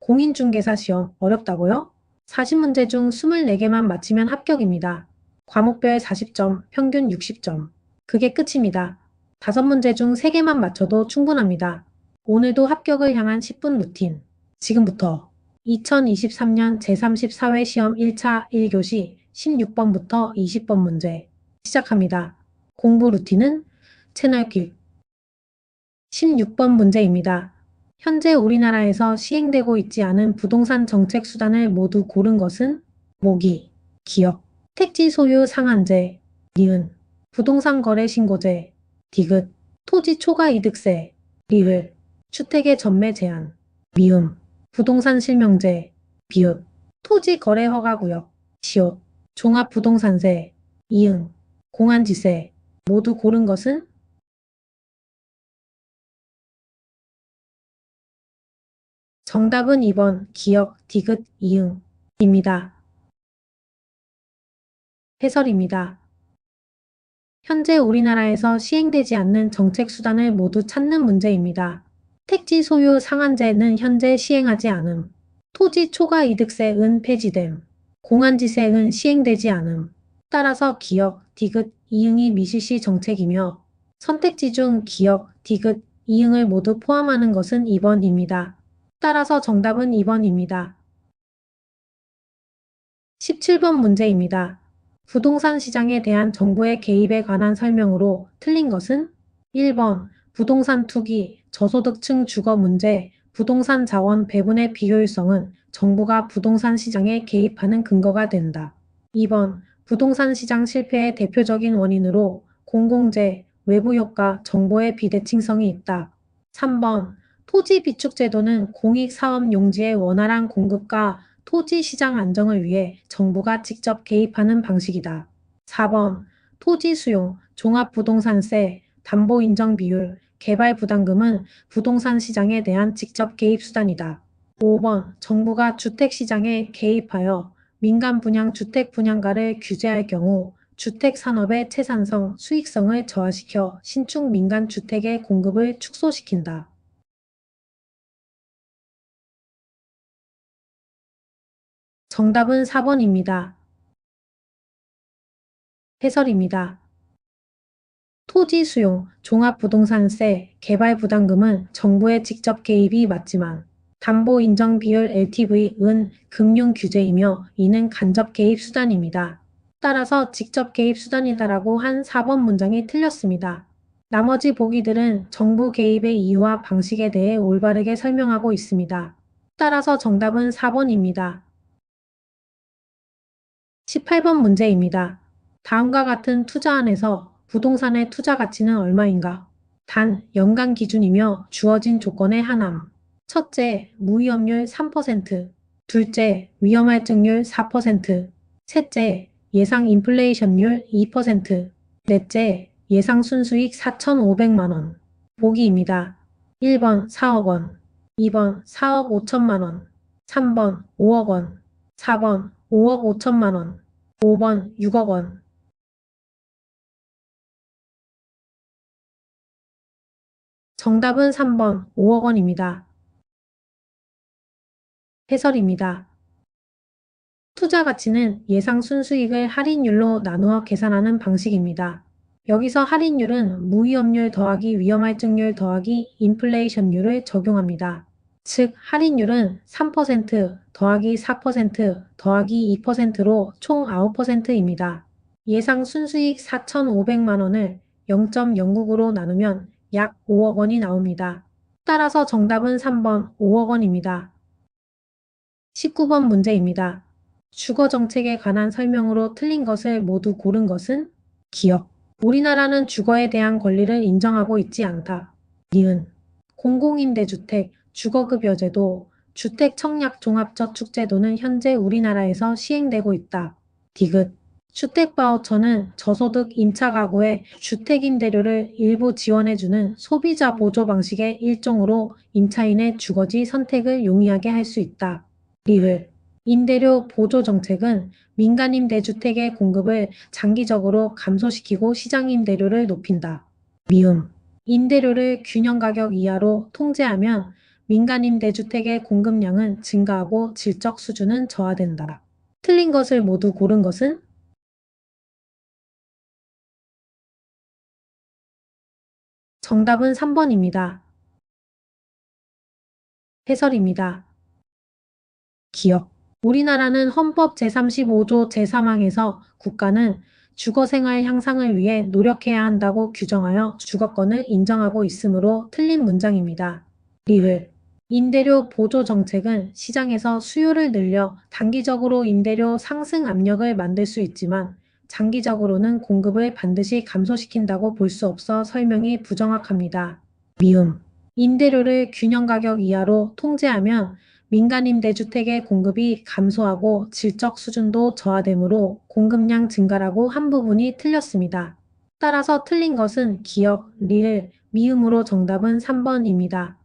공인중개사 시험 어렵다고요? 40문제 중 24개만 맞히면 합격입니다. 과목별 40점, 평균 60점. 그게 끝입니다. 5문제 중 3개만 맞춰도 충분합니다. 오늘도 합격을 향한 10분 루틴. 지금부터 2023년 제34회 시험 1차 1교시 16번부터 20번 문제 시작합니다. 공부 루틴은 채널 길 16번 문제입니다. 현재 우리나라에서 시행되고 있지 않은 부동산 정책 수단을 모두 고른 것은 모기, 기역, 택지 소유 상한제, 니은, 부동산 거래 신고제, 디귿, 토지 초과 이득세, 리을, 주택의 전매 제한, 미음, 부동산 실명제, 비읍, 토지 거래 허가구역, 시옷, 종합부동산세, 이응, 공안지세. 모두 고른 것은 정답은 2번 기역, 디귿, 이응입니다. 해설입니다. 현재 우리나라에서 시행되지 않는 정책 수단을 모두 찾는 문제입니다. 택지 소유 상한제는 현재 시행하지 않음. 토지 초과 이득세은 폐지됨. 공안지세은 시행되지 않음. 따라서 기역, 디귿, 이응이 미실시 정책이며 선택지 중 기역, 디귿, 이응을 모두 포함하는 것은 2번입니다. 따라서 정답은 2번입니다. 17번 문제입니다. 부동산 시장에 대한 정부의 개입에 관한 설명으로 틀린 것은 1번 부동산 투기, 저소득층 주거 문제, 부동산 자원 배분의 비효율성은 정부가 부동산 시장에 개입하는 근거가 된다. 2번 부동산 시장 실패의 대표적인 원인으로 공공재, 외부 효과, 정보의 비대칭성이 있다. 3번 토지 비축 제도는 공익 사업 용지의 원활한 공급과 토지 시장 안정을 위해 정부가 직접 개입하는 방식이다. 4번 토지 수용, 종합부동산세, 담보인정 비율, 개발 부담금은 부동산 시장에 대한 직접 개입 수단이다. 5번 정부가 주택시장에 개입하여 민간 분양 주택 분양가를 규제할 경우 주택 산업의 채산성, 수익성을 저하시켜 신축 민간 주택의 공급을 축소시킨다. 정답은 4번입니다. 해설입니다. 토지 수용, 종합부동산세, 개발부담금은 정부의 직접 개입이 맞지만 담보인정비율 LTV은 금융규제이며 이는 간접 개입 수단입니다. 따라서 직접 개입 수단이다라고 한 4번 문장이 틀렸습니다. 나머지 보기들은 정부 개입의 이유와 방식에 대해 올바르게 설명하고 있습니다. 따라서 정답은 4번입니다. 18번 문제입니다. 다음과 같은 투자안에서 부동산의 투자 가치는 얼마인가? 단, 연간 기준이며 주어진 조건의 하남. 첫째, 무위험률 3%. 둘째, 위험할증률 4%. 셋째, 예상 인플레이션율 2%. 넷째, 예상 순수익 4,500만 원. 보기입니다. 1번 4억 원, 2번 4억 5천만 원, 3번 5억 원, 4번 5억 5천만 원, 5번 6억 원. 정답은 3번 5억 원입니다. 해설입니다. 투자 가치는 예상 순수익을 할인율로 나누어 계산하는 방식입니다. 여기서 할인율은 무위험률 더하기 위험할증률 더하기 인플레이션율을 적용합니다. 즉 할인율은 3% 더하기 4% 더하기 2%로 총 9%입니다. 예상 순수익 4,500만 원을 0.09으로 나누면 약 5억 원이 나옵니다. 따라서 정답은 3번 5억 원입니다. 19번 문제입니다. 주거 정책에 관한 설명으로 틀린 것을 모두 고른 것은 기역. 우리나라는 주거에 대한 권리를 인정하고 있지 않다. 니은. 공공임대주택, 주거급여제도, 주택청약종합저축제도는 현재 우리나라에서 시행되고 있다. 디귿. 주택바우처는 저소득 임차가구에 주택임대료를 일부 지원해주는 소비자 보조 방식의 일종으로 임차인의 주거지 선택을 용이하게 할 수 있다. 리을. 임대료 보조 정책은 민간임대주택의 공급을 장기적으로 감소시키고 시장임대료를 높인다. 미음. 임대료를 균형 가격 이하로 통제하면 민간임대주택의 공급량은 증가하고 질적 수준은 저하된다. 틀린 것을 모두 고른 것은? 정답은 3번입니다. 해설입니다. 기억. 우리나라는 헌법 제35조 제3항에서 국가는 주거생활 향상을 위해 노력해야 한다고 규정하여 주거권을 인정하고 있으므로 틀린 문장입니다. 리을. 임대료 보조 정책은 시장에서 수요를 늘려 단기적으로 임대료 상승 압력을 만들 수 있지만 장기적으로는 공급을 반드시 감소시킨다고 볼 수 없어 설명이 부정확합니다. 미음. 임대료를 균형 가격 이하로 통제하면 민간임대주택의 공급이 감소하고 질적 수준도 저하되므로 공급량 증가라고 한 부분이 틀렸습니다. 따라서 틀린 것은 기역, 리을, 미음으로 정답은 3번입니다.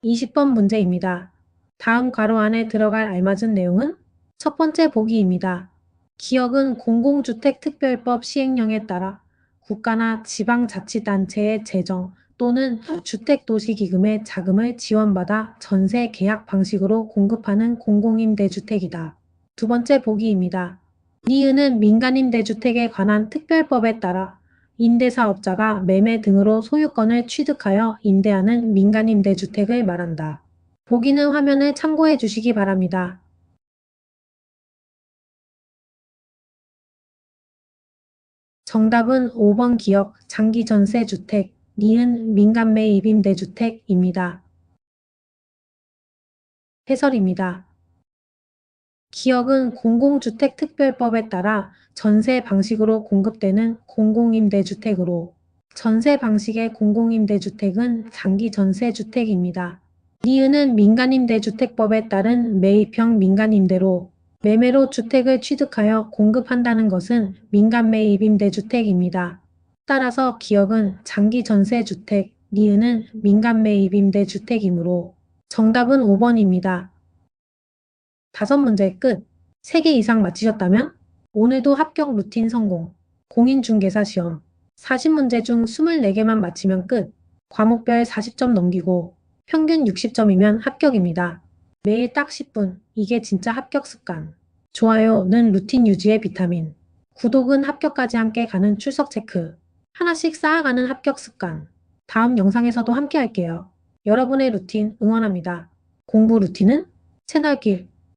20번 문제입니다. 다음 괄호 안에 들어갈 알맞은 내용은? 첫 번째 보기입니다. 기역은 공공주택특별법 시행령에 따라 국가나 지방자치단체의 재정 또는 주택도시기금의 자금을 지원받아 전세 계약 방식으로 공급하는 공공임대주택이다. 두 번째 보기입니다. 니은은 민간임대주택에 관한 특별법에 따라 임대사업자가 매매 등으로 소유권을 취득하여 임대하는 민간임대주택을 말한다. 보기는 화면을 참고해 주시기 바랍니다. 정답은 5번 기역 장기전세주택, 니은 민간매입임대주택입니다. 해설입니다. 기역은 공공주택특별법에 따라 전세 방식으로 공급되는 공공임대주택으로 전세 방식의 공공임대주택은 장기전세주택입니다. 니은은 민간임대주택법에 따른 매입형 민간임대로 매매로 주택을 취득하여 공급한다는 것은 민간매입임대주택입니다. 따라서 기역은 장기전세주택, 니은은 민간매입임대주택이므로 정답은 5번입니다. 5문제 끝. 3개 이상 맞히셨다면 오늘도 합격 루틴 성공. 공인중개사 시험. 40문제 중 24개만 맞히면 끝. 과목별 40점 넘기고 평균 60점이면 합격입니다. 매일 딱 10분. 이게 진짜 합격 습관. 좋아요는 루틴 유지의 비타민. 구독은 합격까지 함께 가는 출석 체크. 하나씩 쌓아가는 합격 습관. 다음 영상에서도 함께 할게요. 여러분의 루틴 응원합니다. 공부 루틴은 채널길.